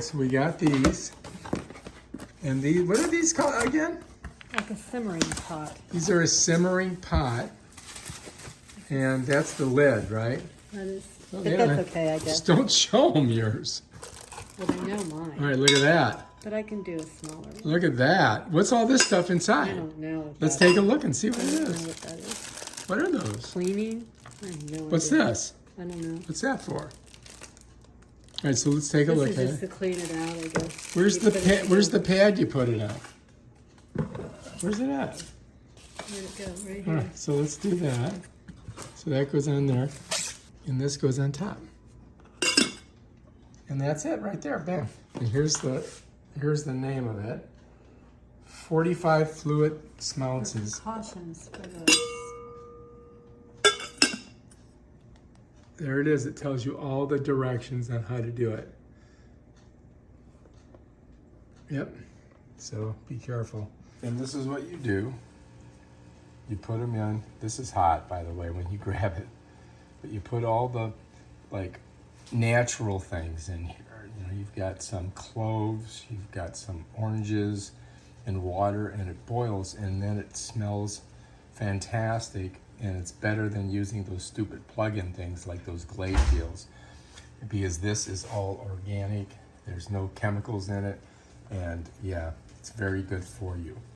So we got these. And these, what are these called again? Like a simmering pot. These are a simmering pot. And that's the lid, right? That is, Oh, but yeah. that's okay, I guess. Just don't show them yours. Well, they know All mine. right, look at that. But I can do a smaller one. Look at that. What's all this stuff I inside? don't know. What Let's that take a is. look and see what I it don't know is. what that is. What are those? Cleaning? I have no What's idea. this? I don't know. What's that for? All right, so let's take a look This at is just it. to clean it out, I guess. Where's You the put it where's the in- pad you put it on? Where's it at? Where'd it go? Right All here. right, so let's do that. So that goes on there, and this goes on top. And that's it right there, bam. And here's the name of it. 45 fluid smounces. Cautions for those. There it is. It tells you all the directions on how to do it. Yep. So be careful. And this is what you do. You put them in. This is hot, by the way, when you grab it. But you put all the like natural things in here. You know, you've got some cloves, you've got some oranges and water, and it boils, and then it smells fantastic. And it's better than using those stupid plug-in things like those Glade deals, because this is all organic. There's no chemicals in it, and yeah, it's very good for you.